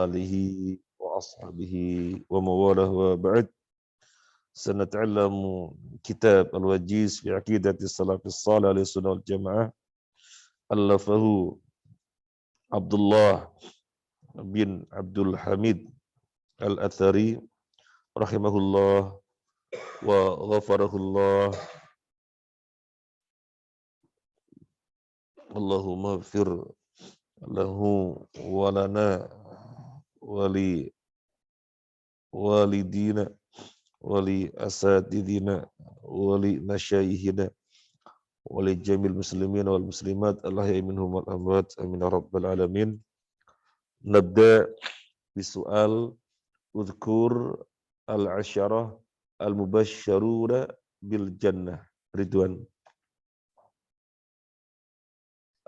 آله وأصحابه ومواله وبعد. سنتعلم كتاب الوجيز في عقيدة السلف الصالح عليه السنة والجماعة، ألفه عبد الله بن عبد الحميد الأثري رحمه الله وغفره الله. اللهم اغفر له ولنا ولوالدينا ولأساتذتنا ولمشايخنا ولجميع المسلمين والمسلمات الأحياء منهم والأموات آمين يا رب العالمين. نبدأ بسؤال اذكر العشرة المبشرون بالجنة. رضوان.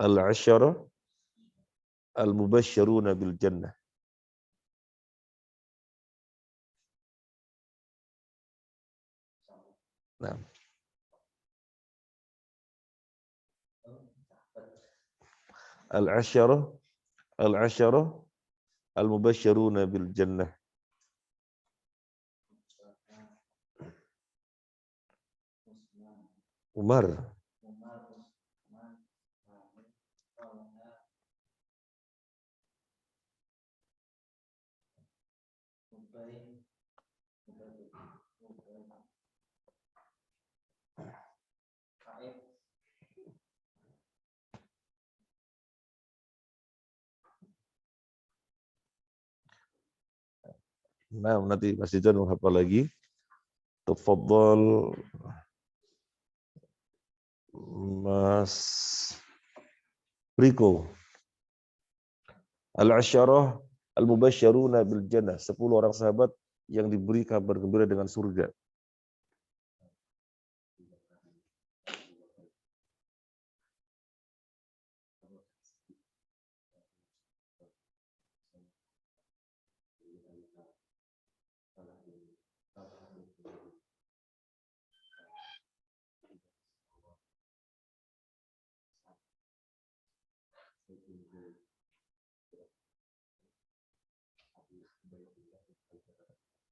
العشرة المبشرون بالجنة. نعم. العشرة المبشرون بالجنة. Umar. Nah, nanti Mas Dijan menghafal lagi. Tafadhal Mas Riko. Al-Asyarah al-Mubasysyaruna bil Jannah, 10 orang sahabat yang diberi kabar gembira dengan surga.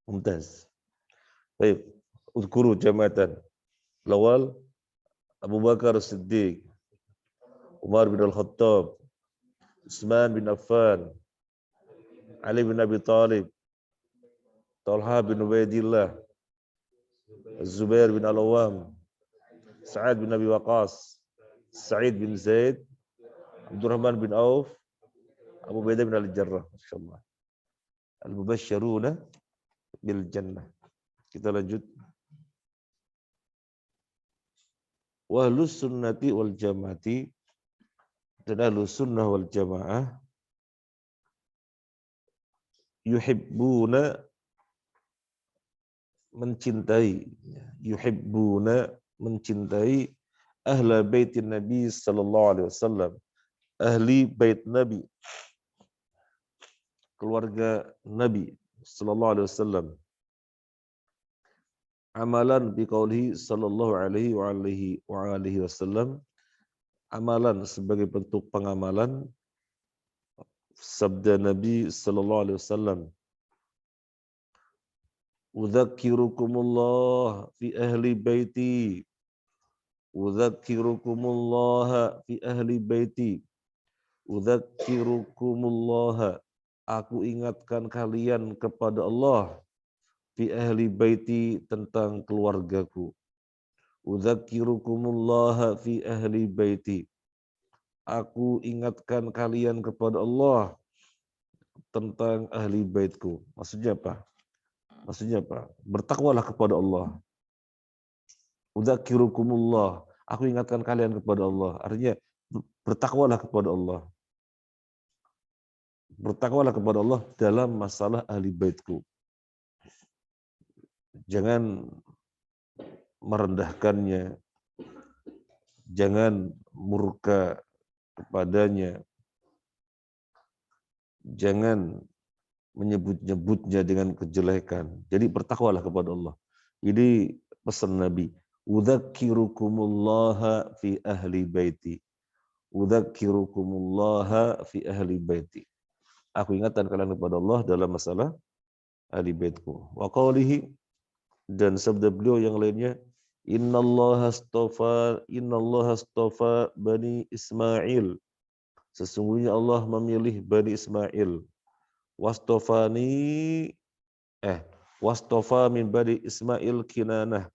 Mumtaz. Baik, udhkuru jamatan. Lawal Abu Bakar As-Siddiq, Umar bin Al-Khattab, Utsman bin Affan, Ali bin Abi Thalib, Talha bin Ubaidillah, Zubair bin Al-Awwam, Sa'ad bin Abi Waqqas, Sa'id bin Zaid, Abdurrahman bin Auf, Abu Ubaidah bin Al-Jarrah. Masyaallah. Al-Mubasysyaruna bil Jannah. Kita lanjut. Wa ahlus sunnati wal jamaati, dan ahlus sunnah wal jamaah yuhibbuna, mencintai, yuhibbuna, mencintai ahla baitin Nabi sallallahu alaihi wasallam, ahli bait Nabi, keluarga Nabi sallallahu alaihi wasallam. Amalan biqaulihi sallallahu alaihi wa alihi wasallam, amalan sebagai bentuk pengamalan sabda Nabi sallallahu alaihi wasallam, udzakirukumullah fi ahli baiti, udzakirukumullah fi ahli baiti, udzakirukumullah, aku ingatkan kalian kepada Allah, fi ahli baiti, tentang keluargaku, udzakirukumullah fi ahli baiti, aku ingatkan kalian kepada Allah tentang ahli baitku. Maksudnya apa? Bertakwalah kepada Allah. Udzakirukumullah, aku ingatkan kalian kepada Allah. Artinya bertakwalah kepada Allah. Bertakwalah kepada Allah dalam masalah ahli baitku. Jangan merendahkannya, jangan murka kepadanya, jangan menyebut-nyebutnya dengan kejelekan. Jadi bertakwalah kepada Allah. Ini pesan Nabi. Udzakirukumullah fi ahli baiti. Udzakirukumullah fi ahli baiti. Aku ingatkan kalian kepada Allah dalam masalah ahli baitku. Wa qawlihi, dan sabda beliau yang lainnya, innallaha astafa bani Ismail. Sesungguhnya Allah memilih bani Ismail. Wastofani wastofa min bani Ismail Kinanah,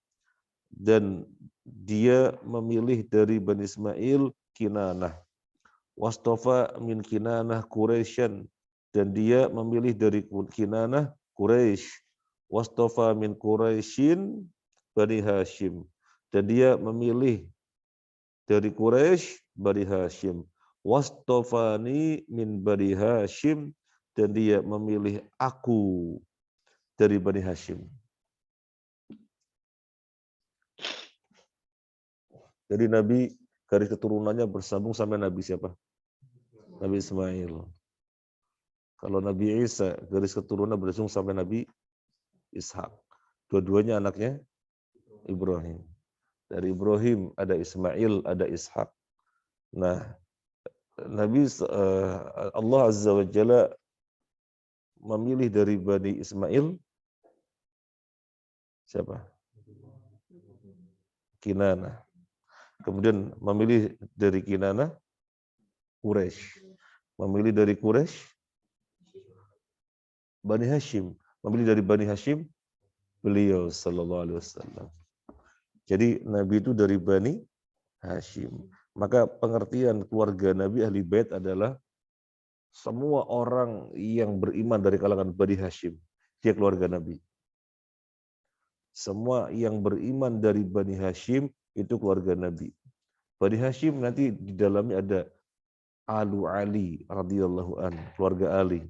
dan dia memilih dari bani Ismail Kinanah. Wastofa min Kinanah Quraisyan, dan dia memilih dari Kinanah Quraisy. Wastofa min Quraisyin Bani Hashim, dan dia memilih dari Quraisy Bani Hashim. Wastofani min Bani Hashim, dan dia memilih aku dari Bani Hashim. Jadi Nabi garis keturunannya bersambung sampai Nabi siapa? Nabi Ismail. Kalau Nabi Isa garis keturunan bersambung sampai Nabi Ishak. Dua-duanya anaknya Ibrahim. Dari Ibrahim ada Ismail, ada Ishak. Nah, Allah Azza wa Jalla memilih dari Bani Ismail siapa? Kinanah. Kemudian memilih dari Kinanah Quraisy. Memilih dari Quraisy Bani Hashim. Memilih dari Bani Hashim beliau sallallahu alaihi wasallam. Jadi Nabi itu dari Bani Hashim. Maka pengertian keluarga Nabi ahli bait adalah semua orang yang beriman dari kalangan Bani Hashim, dia keluarga Nabi. Semua yang beriman dari Bani Hashim itu keluarga Nabi. Bani Hashim nanti di dalamnya ada Alu Ali radhiyallahu an, keluarga Ali.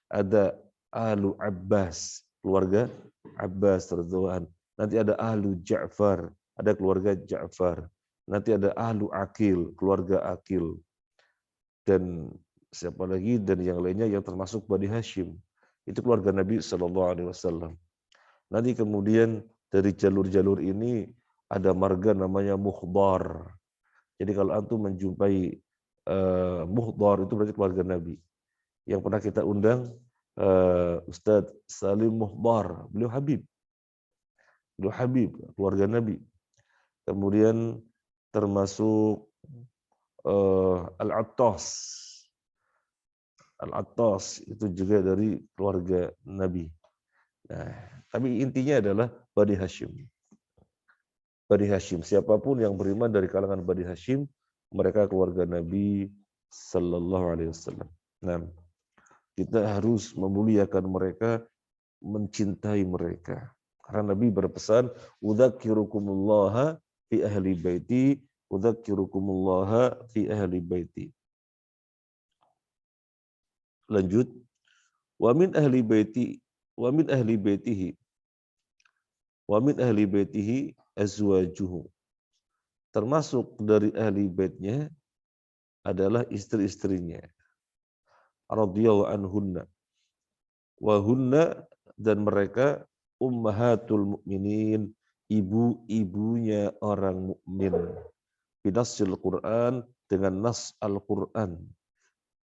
Ada Alu Abbas, keluarga Abbas radhiyallahu an. Nanti ada Ahlu Ja'far, ada keluarga Ja'far. Nanti ada Ahlu Aqil, keluarga Aqil. Dan siapa lagi, dan yang lainnya yang termasuk Bani Hashim. Itu keluarga Nabi sallallahu alaihi wasallam. Nanti kemudian dari jalur-jalur ini ada marga namanya Muhdar. Jadi kalau antum menjumpai Muhdar itu berarti keluarga Nabi. Yang pernah kita undang Ustadz Salim Muhdar, beliau Habib. Beliau Habib, keluarga Nabi. Kemudian termasuk Al-Attas. Al-Attas itu juga dari keluarga Nabi. Nah, tapi intinya adalah Bani Hashim. Bani Hashim, siapapun yang beriman dari kalangan Bani Hashim, mereka keluarga Nabi sallallahu alaihi wasallam. Nah, kita harus memuliakan mereka, mencintai mereka. Karena Nabi berpesan, "Udzakirukumullah fi ahli baiti, udzakirukumullah fi ahli baiti." Lanjut, wa min ahli baiti wa min ahli baitihi wa min ahli baitihi azwajuhu. Termasuk dari ahli baitnya adalah istri-istrinya. Radhiyallahu anhunna. Wa hunna, dan mereka ummahatul mukminin, ibu-ibunya orang mukmin. Binasil Quran, dengan nas Al-Quran.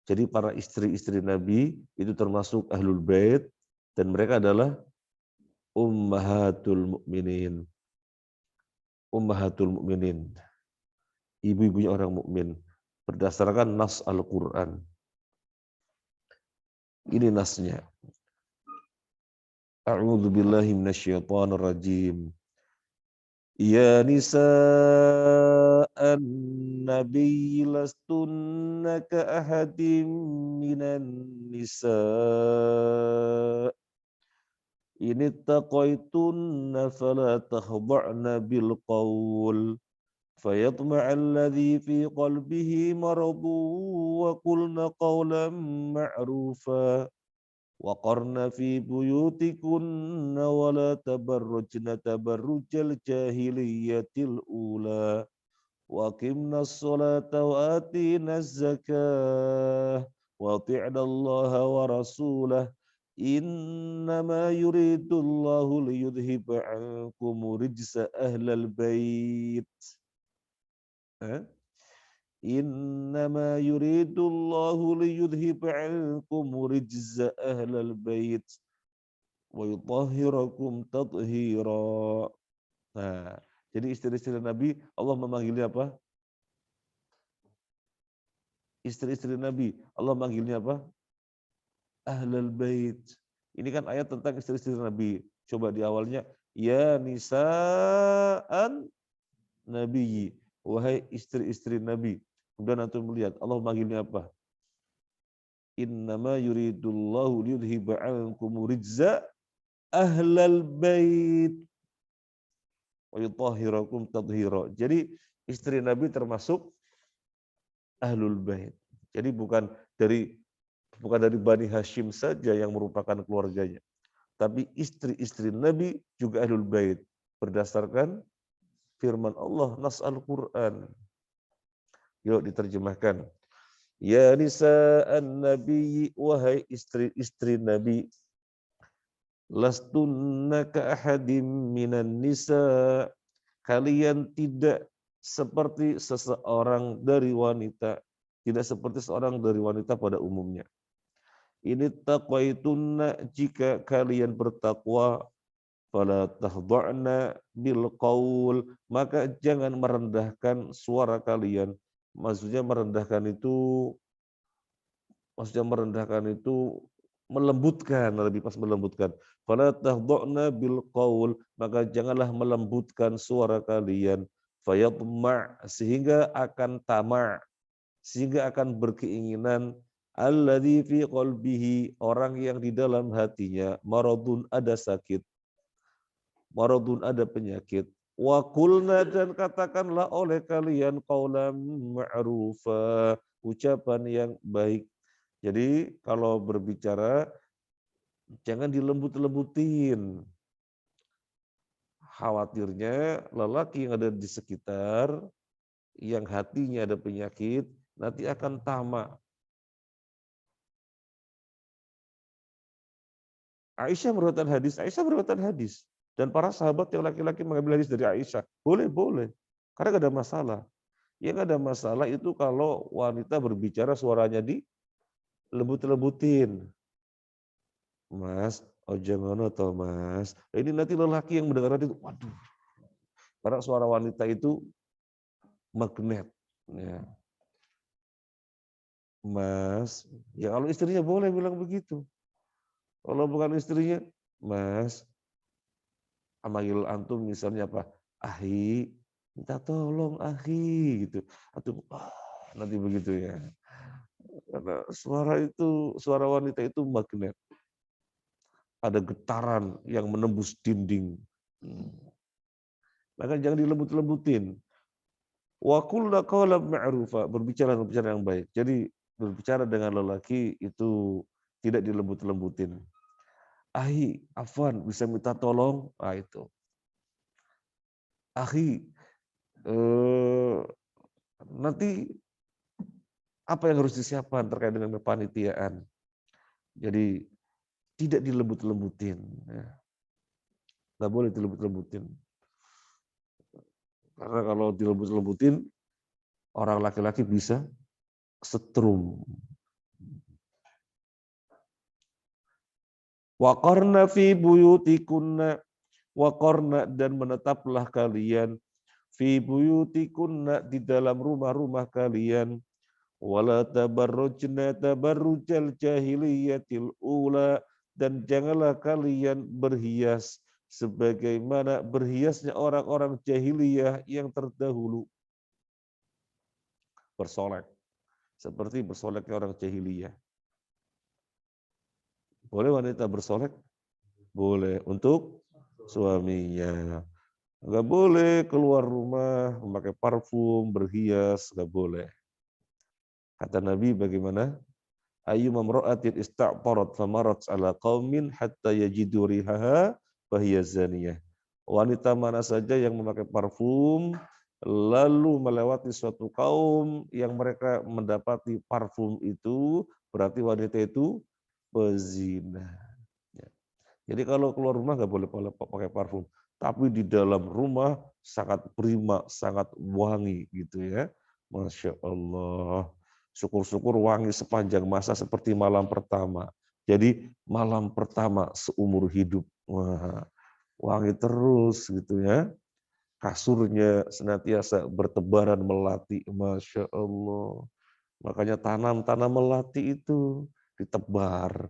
Jadi para istri-istri Nabi itu termasuk ahlul bait, dan mereka adalah ummahatul mukminin. Ummahatul mukminin, ibu-ibunya orang mukmin berdasarkan nas Al-Qur'an. Ini nasnya. A'udzu billahi minasyaitonir rajim. Ya nisa'an nabiy lastunna ka ahadin minan nisa'. Ini taqaitunna fala takhda'na bil qaul fayatma'a alladhi fi qalbihi maradun wa qulna qawlan ma'rufa wa qarna fi buyutikunna wa la tabarrujna tabarrujal jahiliyatil ula wa aqimna as-salata wa atina az-zakah wa ati'na Allaha wa rasulahu Innama yuridullahu liyudhiba ankum rijsa ahlal bait. Innama yuridullahu liyudhiba 'ankum rijza ahlal bait wa yutahhirakum tathira. Nah, jadi istri-istri Nabi Allah memanggilnya apa? Istri-istri Nabi Allah manggilnya apa? Ahlal bait. Ini kan ayat tentang istri-istri Nabi. Coba di awalnya, ya nisa'an nabiyyi, wahai istri-istri Nabi. Kemudian antum melihat Allah manggilnya apa? Innama yuridullahu liyudhiba 'ankum rijza ahlal bait wa yutahhirakum tathira. Jadi istri Nabi termasuk ahlul bait. Jadi bukan dari Bani Hashim saja yang merupakan keluarganya, tapi istri-istri Nabi juga ahlul bait berdasarkan firman Allah nas Al-Qur'an. Yuk diterjemahkan. Ya nisa'an nabi, wahai istri-istri Nabi, lastunna ka ahadim minan nisa, kalian tidak seperti seseorang dari wanita, tidak seperti seorang dari wanita pada umumnya. Ini taqwaitunna, jika kalian bertakwa, fala tahdha'na bil qaul, maka jangan merendahkan suara kalian. Maksudnya merendahkan itu melembutkan, lebih pas melembutkan. Fala tahdha'na bil qaul, maka janganlah melembutkan suara kalian. Fayatma', sehingga akan tamak, sehingga akan berkeinginan, alladzi fi qalbihi, orang yang di dalam hatinya maradun, ada sakit, maradun ada penyakit. Wa qulna, dan katakanlah oleh kalian, qaulan ma'rufa, ucapan yang baik. Jadi kalau berbicara jangan dilembut-lembutin. Khawatirnya lelaki yang ada di sekitar, yang hatinya ada penyakit, nanti akan tamak. Aisyah meriwayatkan hadis. Dan para sahabat yang laki-laki mengambil hadis dari Aisyah. Boleh. Karena gak ada masalah. Yang ada masalah itu kalau wanita berbicara suaranya dilembut-lembutin. Mas, ojo ngono toh mas. Ini nanti lelaki yang mendengar itu, waduh. Karena suara wanita itu magnet. Ya. Mas, ya kalau istrinya boleh bilang begitu. Kalau bukan istrinya, mas, manggil antum misalnya apa? Ahi, minta tolong ahi gitu. Antum, nanti begitu ya. Karena suara wanita itu magnet. Ada getaran yang menembus dinding. Maka jangan dilembut-lembutin. Wa qulna qawlan ma'rufa, berbicara yang baik. Jadi berbicara dengan lelaki itu tidak dilembut-lembutin. Ahi, afwan, bisa minta tolong? Nah itu. Ahi, nanti apa yang harus disiapkan terkait dengan kepanitiaan? Jadi tidak dilembut-lembutin. Nggak boleh dilembut-lembutin. Karena kalau dilembut-lembutin, orang laki-laki bisa setrum. Waqarna fi buyutikunna, waqarna, dan menetaplah kalian, fi buyutikunna, di dalam rumah-rumah kalian, wala tabarrujna tabarrujal jahiliyatil ula, dan janganlah kalian berhias sebagaimana berhiasnya orang-orang jahiliyah yang terdahulu. Bersolek, seperti bersoleknya orang jahiliyah. Boleh wanita bersolek? Boleh, untuk suaminya. Enggak boleh keluar rumah memakai parfum, berhias, enggak boleh. Kata Nabi bagaimana? Ayyu mamra'atin ista'tarat famarat ala qaumin hatta yajidu rihaha fahiya zaniyah. Wanita mana saja yang memakai parfum lalu melewati suatu kaum yang mereka mendapati parfum itu, berarti wanita itu pezina. Jadi kalau keluar rumah nggak boleh pakai parfum, tapi di dalam rumah sangat prima, sangat wangi gitu ya. Masya Allah. Syukur-syukur wangi sepanjang masa seperti malam pertama. Jadi malam pertama seumur hidup. Wah, wangi terus gitu ya. Kasurnya senantiasa bertebaran melati. Masya Allah. Makanya tanam melati itu ditebar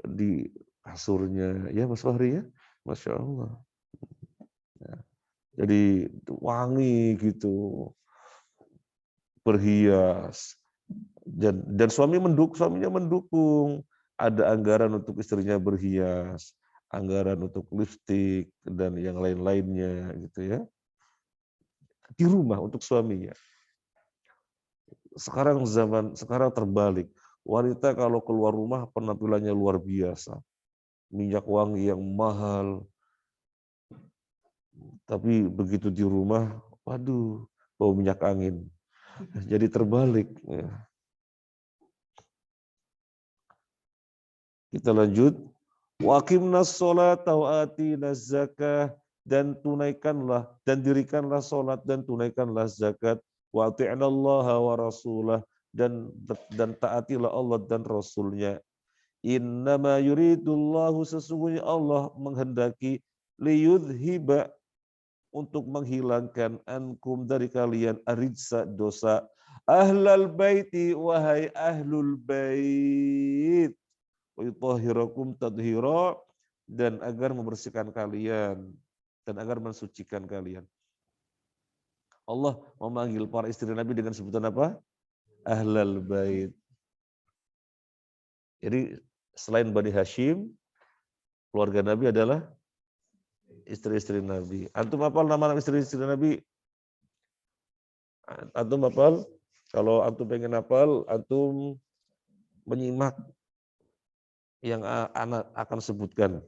di kasurnya. Ya Mas Fahri ya. Masya Allah. Ya, jadi wangi gitu. Berhias. Dan suaminya mendukung. Ada anggaran untuk istrinya berhias, anggaran untuk lipstik dan yang lain-lainnya gitu ya. Di rumah untuk suaminya. Sekarang terbalik. Wanita kalau keluar rumah penampilannya luar biasa. Minyak wangi yang mahal. Tapi begitu di rumah, waduh, bau minyak angin. Jadi terbalik. Kita lanjut. Waqimnas sholata wa atinaz zakah, dan tunaikanlah dan dirikanlah salat dan tunaikanlah zakat, wa ati'nallaha wa rasulah, dan taatilah Allah dan Rasulnya. Innama yuridullahu, sesungguhnya Allah menghendaki, liyudhiba, untuk menghilangkan, ankum, dari kalian, arijsa, dosa, ahlal baiti, wahai ahlul bait, wa yutahhirakum tadhira, dan agar membersihkan kalian dan agar mensucikan kalian. Allah memanggil para istri Nabi dengan sebutan apa? Ahlal bait. Jadi selain Bani Hashim, keluarga Nabi adalah istri-istri Nabi. Antum hafal nama istri-istri Nabi? Antum hafal? Kalau antum pengen hafal, antum menyimak yang anak akan sebutkan.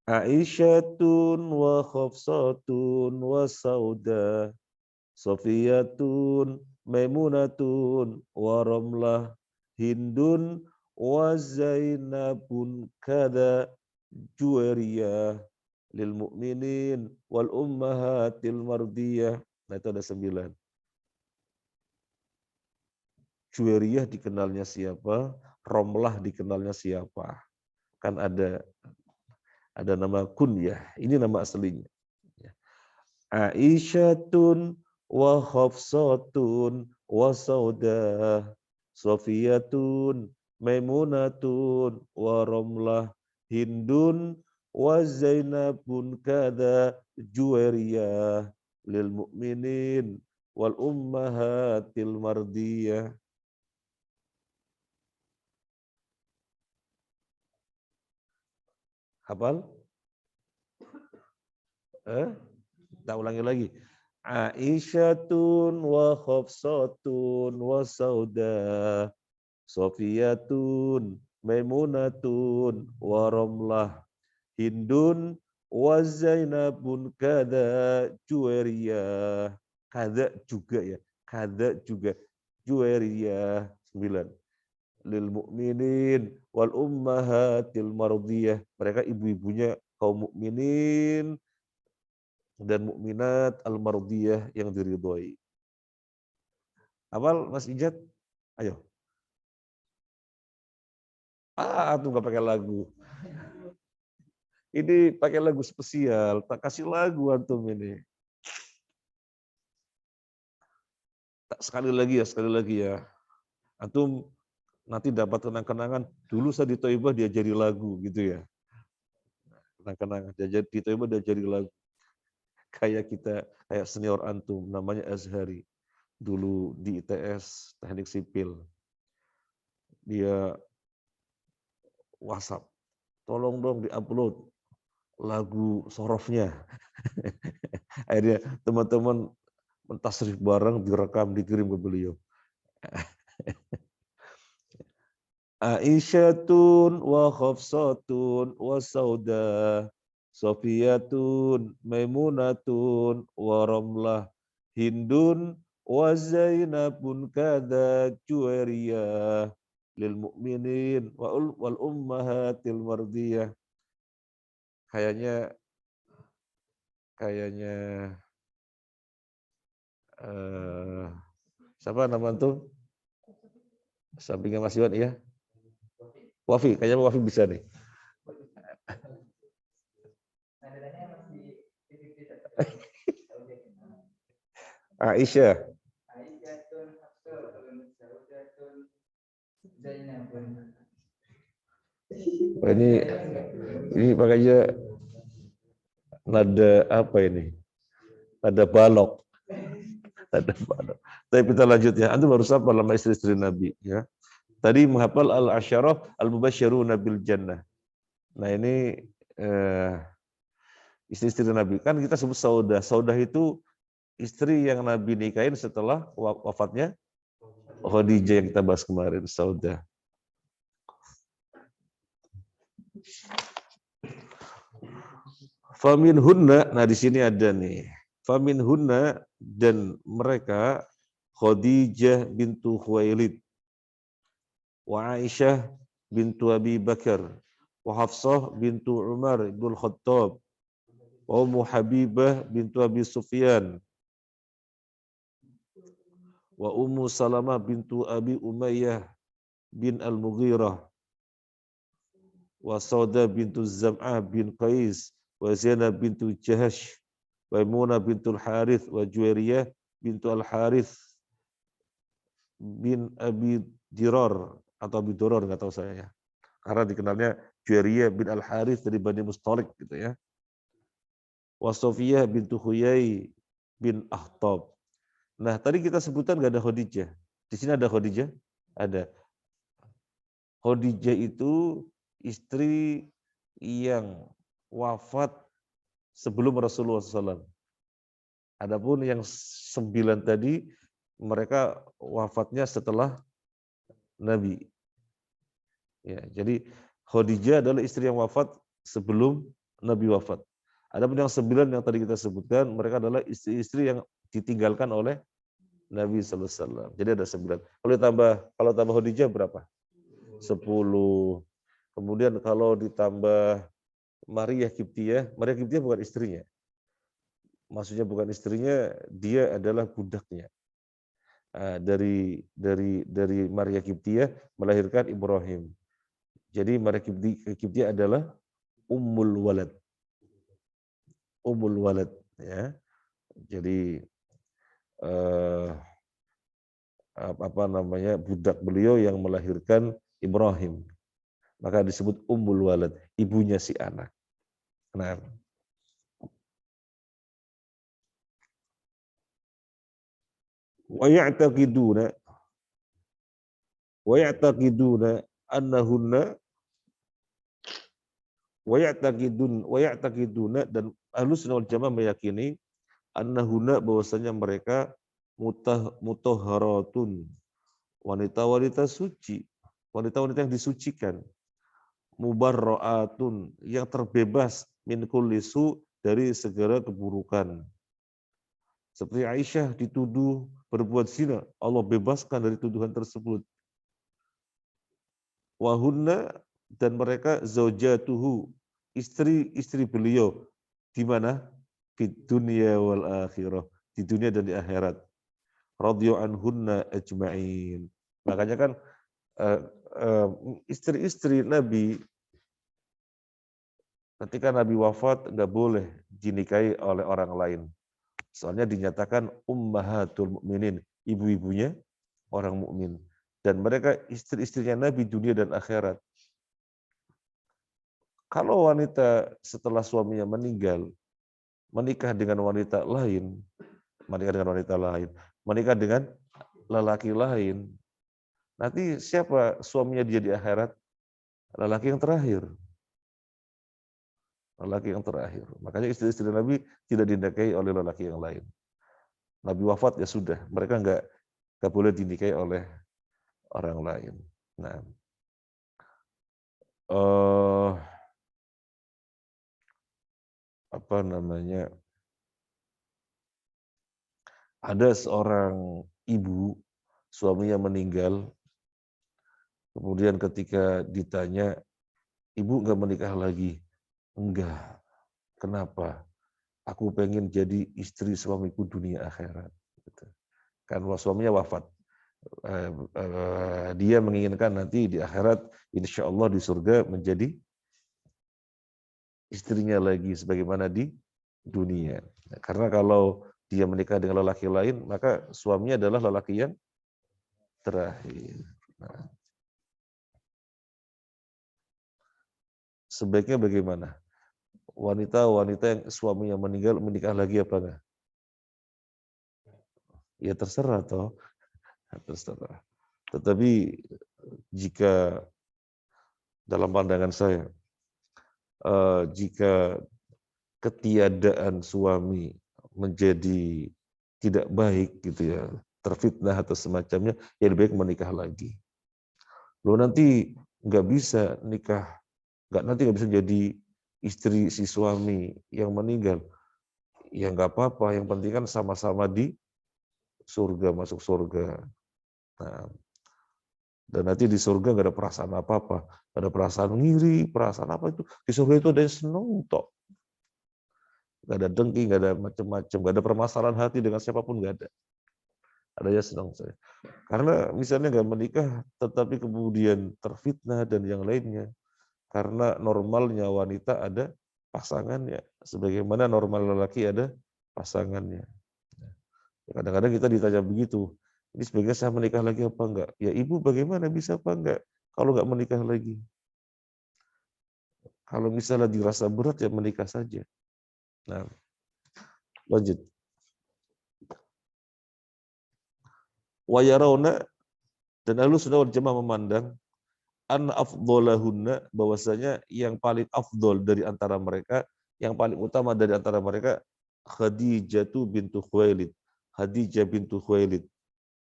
Aisyatun wa Khafsatun wa Sauda, Sofiyatun, Maimunatun, wa Ramlah, Hindun, wa Zainabun, kada Juwairiyah, lil mu'minin wal ummahatil mardiyah. Nah itu ada 9. Juwairiyah dikenalnya siapa? Romlah dikenalnya siapa? Kan ada nama kunyah. Ini nama aslinya. Aisyatun wa Hafsatun wa Saudah, Sofiyatun, Maimunatun, wa Ramlah, Hindun, wa Zainabun, kada Juwairiyah, lil mu'minin wal ummahatil mardiyah. Hafal? Tak ulangi lagi. Aisyatun wa Khafsatun wa Saudah, Sofiyatun, Maimunatun, wa Ramlah, Hindun, wa Zainabun, kada Juwairiyah. Kada juga ya. Kada juga. Juwairiyah 9. Lil mu'minin wal ummahatil mardiyah. Mereka ibu-ibunya kaum mukminin dan mukminat al-mardiyah yang diridhoi. Awal Mas Ijat? Ayo. Tuh nggak pakai lagu. Ini pakai lagu spesial, tak kasih lagu antum ini. Sekali lagi ya. Antum nanti dapat kenang-kenangan, dulu saya di Thaibah dia jadi lagu gitu ya. Kenang-kenangan, di Thaibah dia jadi lagu. Kayak senior antum, namanya Azhari. Dulu di ITS, Teknik Sipil. Dia WhatsApp, tolong dong di-upload lagu sorofnya. Akhirnya teman-teman mentasrif bareng, direkam, dikirim ke beliau. Aisyatun wa Khafsatun wa Sauda, Sofiyatun, Maimunatun, wa Ramlah, Hindun, wa Zainabun, kada Juwairiyah, lil mu'minin wal ummahatil mardiyah. Kayaknya Siapa nama antum? Sampingnya Mas Iwan, iya. Wafi, kayaknya Wafi bisa nih. Aisyah. Oh, ini makanya nada apa ini? Nada balok. Nada balok. Tapi kita lanjut ya. Antum harus apa nama istri-istri Nabi ya. Tadi menghafal al-asyarah al-mubasysyiruna bil jannah. Nah, ini istri-istri Nabi. Kan kita sebut saudah. Saudah itu istri yang Nabi nikahin setelah wafatnya Khadijah yang kita bahas kemarin, saudah. Famin hunna, nah di sini ada nih. Famin hunna, dan mereka Khadijah bintu Khuwailid, wa Aisyah bintu Abi Bakar, wa Hafsah bintu Umar ibn Khattab, wa Ummu Habibah bintu Abi Sufyan, wa Ummu Salamah bintu Abi Umayyah bin Al-Mughirah, wa Sauda bintu Zam'ah bin Qais, wa Zainab bintu Jahash, wa Maimunah bintul Harith, wa Juwairiyah bintu Al-Harith bin Abi Dirar, atau Abi Duror, nggak tahu saya ya. Karena dikenalnya Juwairiyah bin Al-Harith dari Bani Mustalik gitu ya. Wa Sofiyah bintu Huyai bin Akhtab. Nah, tadi kita sebutkan nggak ada Khadijah. Di sini ada Khadijah? Ada. Khadijah itu istri yang wafat sebelum Rasulullah SAW. Adapun yang 9 tadi, mereka wafatnya setelah Nabi. Ya, jadi Khadijah adalah istri yang wafat sebelum Nabi wafat. Adapun yang 9 yang tadi kita sebutkan, mereka adalah istri-istri yang ditinggalkan oleh Nabi SAW. Jadi ada 9. Kalau tambah Khadijah berapa? 10. Kemudian kalau ditambah Maria Kiptiyah bukan istrinya. Maksudnya bukan istrinya, dia adalah budaknya. Dari Maria Kiptiyah melahirkan Ibrahim. Jadi Maria Kiptiyah adalah Ummul Walad. Ummul Walad ya. Jadi budak beliau yang melahirkan Ibrahim. Maka disebut Ummul Walad, ibunya si anak. Nah, wa ya'taqiduna annahunna wa ya'taqiduna, dan Ahlus Sunnah wal Jamaah meyakini annahunna, bahwasanya mereka mutahharatun, wanita-wanita suci, wanita-wanita yang disucikan, mubarra'atun, yang terbebas min kulli su, dari segala keburukan. Seperti Aisyah dituduh berbuat zina, Allah bebaskan dari tuduhan tersebut. Wahunna, dan mereka zaujatuhu, istri-istri beliau, di mana? Fid dunya wal akhirah, di dunia dan di akhirat. Radhiya anhunna ajma'in. Makanya kan istri-istri Nabi ketika Nabi wafat nggak boleh dinikahi oleh orang lain. Soalnya dinyatakan ummahatul mukminin, ibu-ibunya orang mukmin. Dan mereka istri-istrinya Nabi dunia dan akhirat. Kalau wanita setelah suaminya meninggal menikah dengan wanita lain, menikah dengan lelaki lain, nanti siapa suaminya dia di akhirat? Lelaki yang terakhir. Lelaki yang terakhir. Makanya istri-istri Nabi tidak dinikahi oleh lelaki yang lain. Nabi wafat ya sudah, mereka nggak boleh dinikahi oleh orang lain. Nah, ada seorang ibu, suaminya meninggal, kemudian ketika ditanya, ibu nggak menikah lagi? Enggak. Kenapa? Aku pengen jadi istri suamiku dunia akhirat. Kan suaminya wafat. dia menginginkan nanti di akhirat, insya Allah di surga menjadi istrinya lagi sebagaimana di dunia. Karena kalau dia menikah dengan lelaki lain, maka suaminya adalah lelaki yang terakhir. Nah, sebaiknya bagaimana? Wanita-wanita yang suaminya meninggal menikah lagi apa enggak? Ya terserah toh, terserah. Tetapi jika dalam pandangan saya, jika ketiadaan suami menjadi tidak baik gitu ya, terfitnah atau semacamnya, ya lebih baik menikah lagi. Lo nanti nggak bisa nikah, nggak bisa jadi istri si suami yang meninggal. Ya nggak apa-apa, yang penting kan sama-sama di surga, masuk surga. Nah, dan nanti di surga nggak ada perasaan apa-apa, nggak ada perasaan ngiri, perasaan apa itu. Di surga itu ada yang seneng tok. Nggak ada dengki, nggak ada macam-macam, nggak ada permasalahan hati dengan siapapun, nggak ada. Adanya senang saya. Karena misalnya nggak menikah, tetapi kemudian terfitnah dan yang lainnya. Karena normalnya wanita ada pasangannya, sebagaimana normal lelaki ada pasangannya. Kadang-kadang kita ditanya begitu, ini sebaiknya saya menikah lagi apa enggak? Ya ibu bagaimana bisa apa enggak kalau enggak menikah lagi? Kalau misalnya dirasa berat ya menikah saja. Nah, lanjut. Wa yarawna, dan Ahlussunnah wal Jamaah memandang an afdolahunna, bahwasanya yang paling afdol dari antara mereka, yang paling utama dari antara mereka, Khadijah bintu Khuwailid. Khadijah bintu Khuwailid.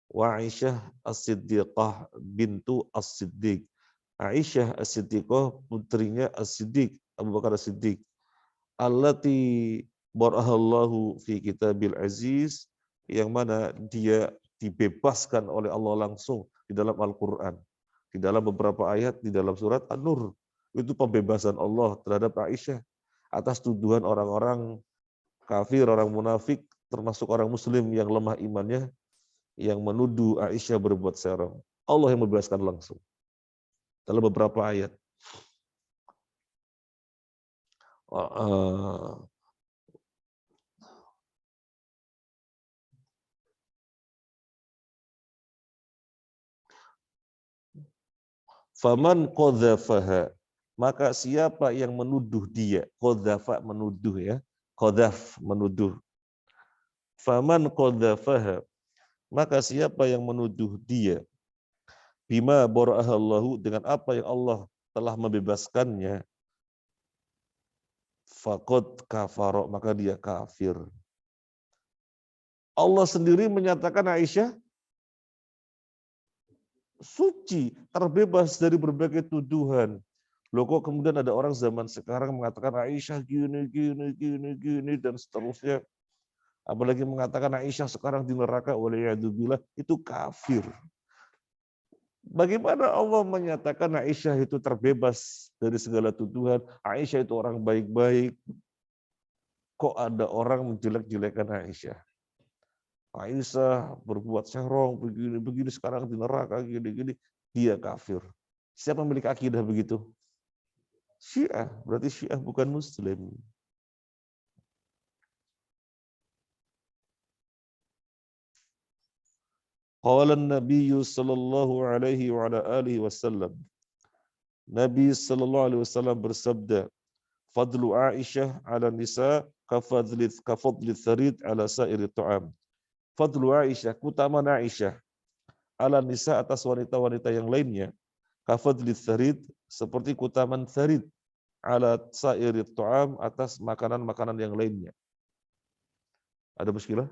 Wa Aisyah As-Siddiqah bintu As-Siddiq. Aisyah As-Siddiqah putrinya As-Siddiq, Abu Bakar As-Siddiq. Allati barahallahu fi kitabil aziz, yang mana dia dibebaskan oleh Allah langsung di dalam Al-Quran. Di dalam beberapa ayat di dalam surat An-Nur. Itu pembebasan Allah terhadap Aisyah atas tuduhan orang-orang kafir, orang munafik, termasuk orang muslim yang lemah imannya, yang menuduh Aisyah berbuat serong. Allah yang membebaskan langsung. Dalam beberapa ayat. Faman qadhafaha, maka siapa yang menuduh dia, qadhafa menuduh ya, qadhaf menuduh. Faman qadhafaha, maka siapa yang menuduh dia, bima bara'ahallahu, dengan apa yang Allah telah membebaskannya, faqad kafara, maka dia kafir. Allah sendiri menyatakan Aisyah suci, terbebas dari berbagai tuduhan. Loh kok kemudian ada orang zaman sekarang mengatakan Aisyah gini, dan seterusnya. Apalagi mengatakan Aisyah sekarang di neraka, waliyadzubillah, itu kafir. Bagaimana Allah menyatakan Aisyah itu terbebas dari segala tuduhan, Aisyah itu orang baik-baik, kok ada orang menjelek-jelekan Aisyah? Aisyah berbuat serong, begini, sekarang di neraka, gini, dia kafir. Siapa memiliki akidah begitu? Syiah, berarti Syiah bukan Muslim. Qala Nabi sallallahu alaihi wa ala alihi wasallam. Nabi sallallahu alaihi wasallam bersabda, "Fadlu Aisyah 'ala nisa kafadli tharid 'ala sa'iri ta'am." Fadlu Aisyah, keutamaan Aisyah, 'ala nisa, atas wanita-wanita yang lainnya, kafadli tharid, seperti keutamaan tharid, 'ala sa'iri ta'am, atas makanan-makanan yang lainnya. Ada muskilah?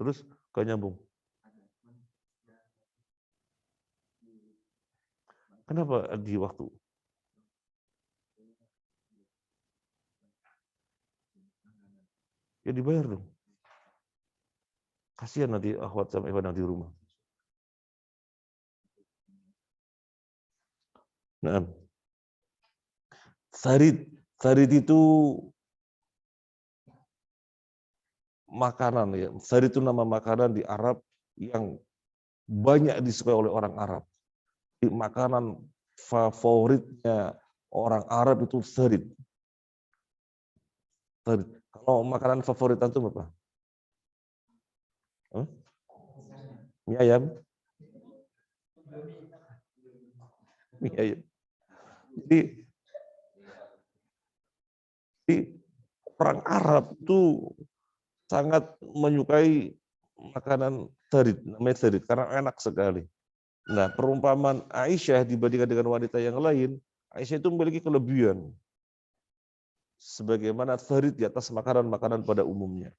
Terus kau nyambung. Kenapa di waktu? Ya dibayar dong. Kasihan nanti akhwat sama ikhwan yang di rumah. Nah, Tharid. Tharid itu makanan ya. Sarid itu nama makanan di Arab yang banyak disukai oleh orang Arab. Makanan favoritnya orang Arab itu sarid. Kalau makanan favorit antum apa? Mie ayam? Mie ayam. Jadi orang Arab itu sangat menyukai makanan sarid, namanya sarid, karena enak sekali. Nah, perumpamaan Aisyah dibandingkan dengan wanita yang lain, Aisyah itu memiliki kelebihan. Sebagaimana sarid di atas makanan-makanan pada umumnya.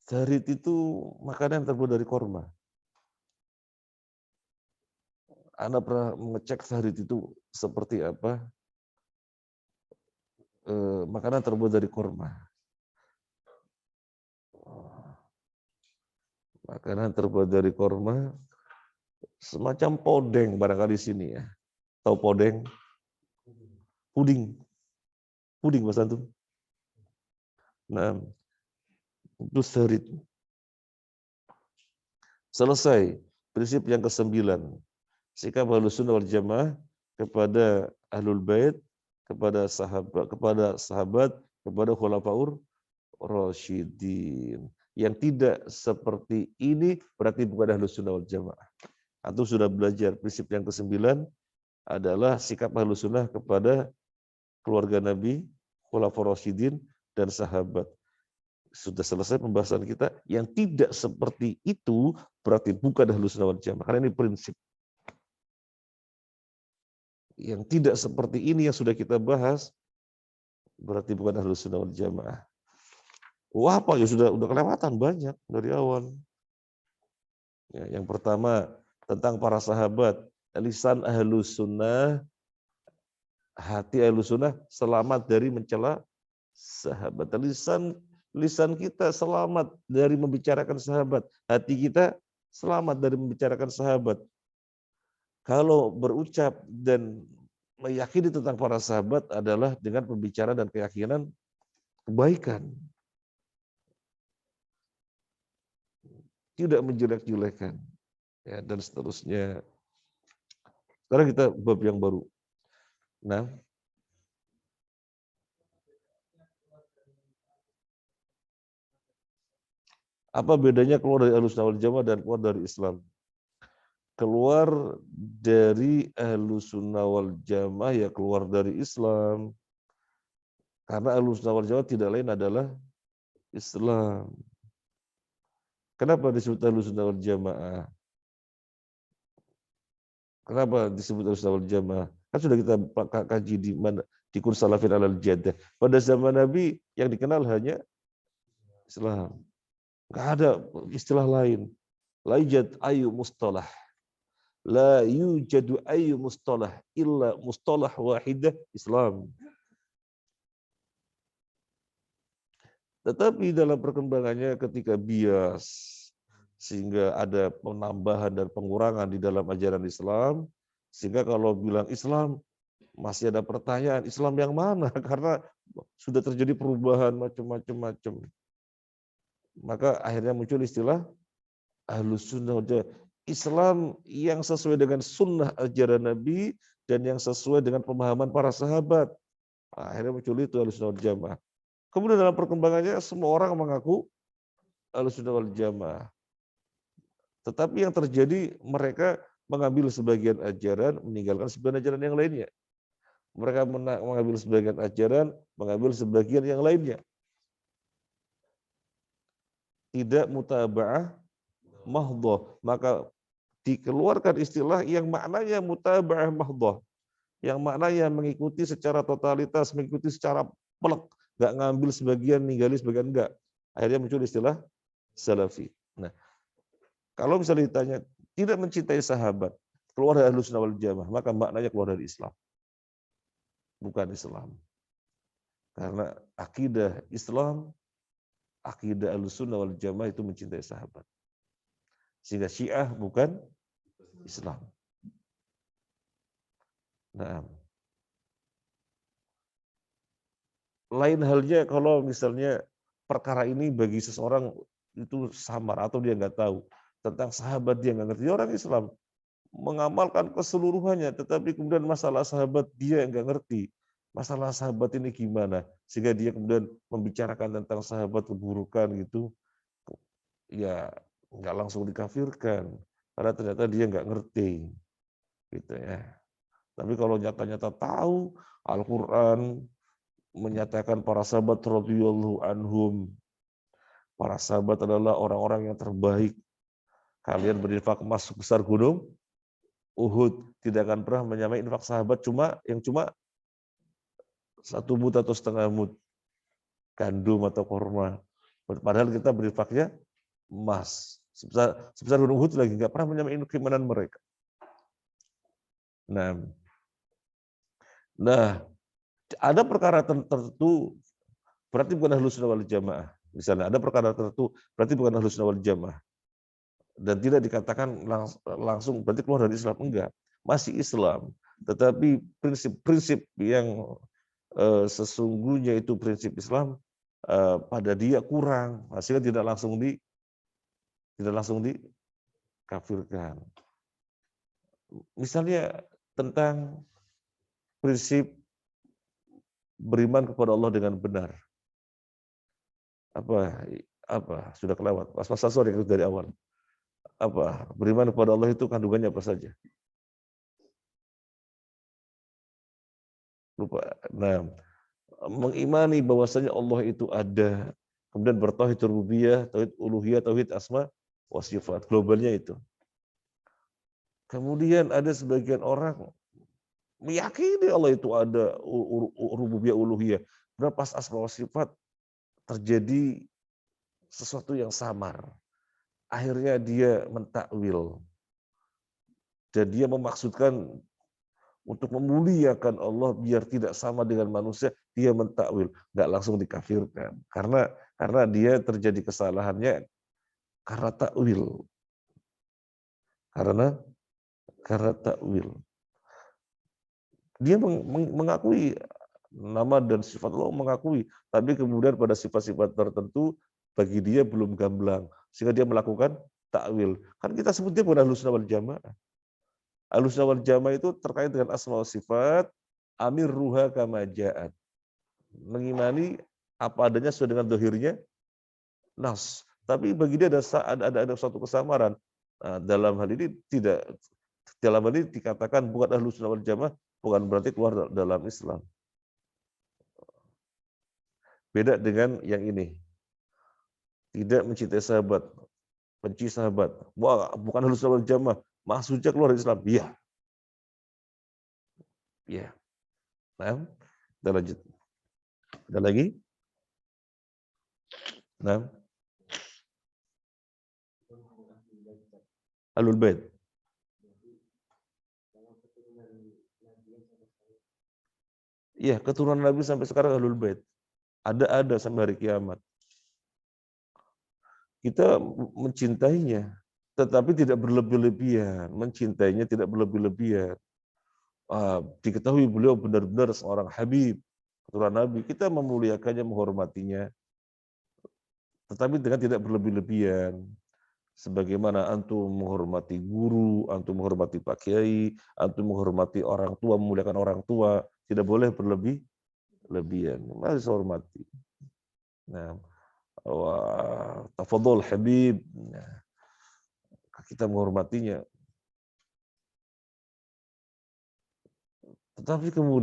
Sarid itu makanan yang terbuat dari korma. Anda pernah mengecek sarid itu seperti apa? Makanan terbuat dari korma. Makanan terbuat dari korma, semacam podeng barangkali di sini ya. Tahu podeng? Puding. Puding Mas Antum. Nah, itu sarid. Selesai. Prinsip yang ke-9. Sikap Ahlussunnah wal Jamaah kepada Ahlul Bait, kepada sahabat, kepada khulafaur rasyidin. Yang tidak seperti ini berarti bukan Ahlussunnah wal Jamaah. Antum sudah belajar prinsip yang ke-9 adalah sikap Ahlussunnah kepada keluarga Nabi, khulafaur rasyidin dan sahabat. Sudah selesai pembahasan kita. Yang tidak seperti itu berarti bukan Ahlussunnah wal Jamaah. Karena ini prinsip. Yang tidak seperti ini yang sudah kita bahas berarti bukan Ahlussunnah wal Jamaah. Wah, apa ya sudah kelewatan banyak dari awal. Ya, yang pertama tentang para sahabat, lisan Ahlussunnah, hati Ahlussunnah selamat dari mencela sahabat. Lisan kita selamat dari membicarakan sahabat, hati kita selamat dari membicarakan sahabat. Kalau berucap dan meyakini tentang para sahabat adalah dengan pembicaraan dan keyakinan kebaikan. Tidak menjelek-jelekan. Ya, dan seterusnya. Sekarang kita bab yang baru. Nah, apa bedanya keluar dari Ahlussunnah wal Jamaah dan keluar dari Islam? Keluar dari Ahlussunnah wal Jamaah ya keluar dari Islam. Karena Ahlussunnah wal Jamaah tidak lain adalah Islam. Kenapa disebut Ahlussunnah wal Jamaah? Kenapa disebut Ahlussunnah wal Jamaah? Kan sudah kita kaji di mana di kurs Salafin alal Jaddah. Pada zaman Nabi yang dikenal hanya Islam. Enggak ada istilah lain. La yujad ayu mustalah. La yujadu ayu mustalah illa mustalah wahidah Islam. Tetapi dalam perkembangannya ketika bias sehingga ada penambahan dan pengurangan di dalam ajaran Islam, sehingga kalau bilang Islam masih ada pertanyaan Islam yang mana karena sudah terjadi perubahan macam-macam. Maka akhirnya muncul istilah Ahlussunnah wal Jamaah. Islam yang sesuai dengan sunnah ajaran Nabi dan yang sesuai dengan pemahaman para sahabat. Akhirnya muncul itu Ahlussunnah wal Jamaah. Kemudian dalam perkembangannya semua orang mengaku Ahlussunnah wal Jamaah. Tetapi yang terjadi mereka mengambil sebagian ajaran, meninggalkan sebagian ajaran yang lainnya. Mereka mengambil sebagian ajaran, mengambil sebagian yang lainnya. Tidak mutaba'ah mahdhah. Maka dikeluarkan istilah yang maknanya mutaba'ah mahdhah. Yang maknanya mengikuti secara totalitas, mengikuti secara pelek. Nggak ngambil sebagian, ninggalin sebagian enggak. Akhirnya muncul istilah salafi. Nah, kalau misalnya ditanya, tidak mencintai sahabat, keluar dari Ahlussunnah wal Jamaah, maka maknanya keluar dari Islam. Bukan Islam. Karena akidah Islam, akidah Ahlussunnah wal Jamaah itu mencintai sahabat. Sehingga Syiah bukan Islam. Nah, lain halnya kalau misalnya perkara ini bagi seseorang itu samar atau dia nggak tahu tentang sahabat, dia nggak ngerti. Orang Islam mengamalkan keseluruhannya, tetapi kemudian masalah sahabat dia nggak ngerti. Masalah sahabat ini gimana? Sehingga dia kemudian membicarakan tentang sahabat keburukan gitu, ya nggak langsung dikafirkan. Karena ternyata dia nggak ngerti. Gitu ya. Tapi kalau nyata-nyata tahu Al-Quran menyatakan para sahabat radhiyallahu anhum, para sahabat adalah orang-orang yang terbaik. Kalian berinfak emas sebesar gunung Uhud, tidak akan pernah menyamai infak sahabat cuma 1 mud atau setengah mud gandum atau korma. Padahal kita berinfaknya emas sebesar gunung Uhud lagi nggak pernah menyamai keimanan mereka. Nah, ada perkara tertentu berarti bukan ahlus sunnah wal jamaah. Misalnya ada perkara tertentu berarti bukan ahlus sunnah wal jamaah. Dan tidak dikatakan langsung berarti keluar dari Islam, enggak. Masih Islam. Tetapi prinsip-prinsip yang sesungguhnya itu prinsip Islam pada dia kurang, sehingga tidak langsung dikafirkan. Misalnya tentang prinsip beriman kepada Allah dengan benar. Apa sudah kelewat. Mas sorry dari awal. Beriman kepada Allah itu kandungannya apa saja? Lupa. Nah, mengimani bahwasanya Allah itu ada, kemudian bertauhid rububiyah, tauhid uluhiyah, tauhid asma wa sifat. Globalnya itu. Kemudian ada sebagian orang meyakini Allah itu ada rububiyah uluhiyah. Kemudian pas asma wa sifat terjadi sesuatu yang samar. Akhirnya dia mentakwil. Dan dia memaksudkan untuk memuliakan Allah biar tidak sama dengan manusia, dia mentakwil, nggak langsung dikafirkan. Karena dia terjadi kesalahannya karena takwil. Karena takwil. Dia mengakui nama dan sifat Allah, mengakui, tapi kemudian pada sifat-sifat tertentu bagi dia belum gamblang, sehingga dia melakukan takwil. Kan kita sebutnya bukan ahlus sunnah wal jamaah. Ahlus sunnah wal jamaah itu terkait dengan asma wa sifat, amir ruha kama ja'at. Mengimani apa adanya sesuai dengan dohirnya nas. Tapi bagi dia ada suatu kesamaran. Nah, dalam hal ini dikatakan bukan ahlus sunnah wal jamaah, bukan berarti keluar dalam Islam. Beda dengan yang ini. Tidak mencintai sahabat, benci sahabat. Wah, bukan ahlus sunnah wal jamaah, maksudnya keluar dari Islam. Iya. Iya. Nah, kita lanjut. Ada lagi? Nah. Ahlul Bait. Iya, keturunan Nabi sampai sekarang Ahlul Bait. Ada sampai hari kiamat. Kita mencintainya, tetapi tidak berlebih-lebihan. Mencintainya tidak berlebih-lebihan. Diketahui beliau benar-benar seorang Habib, keturunan Nabi. Kita memuliakannya, menghormatinya, tetapi dengan tidak berlebih-lebihan. Sebagaimana antum menghormati guru, antum menghormati Pak Kiai, antum menghormati orang tua, memuliakan orang tua, tidak boleh berlebih-lebihan. Harus hormati. Nah, tafadhol Habib. Nah, kita menghormatinya. Tetapi kemudian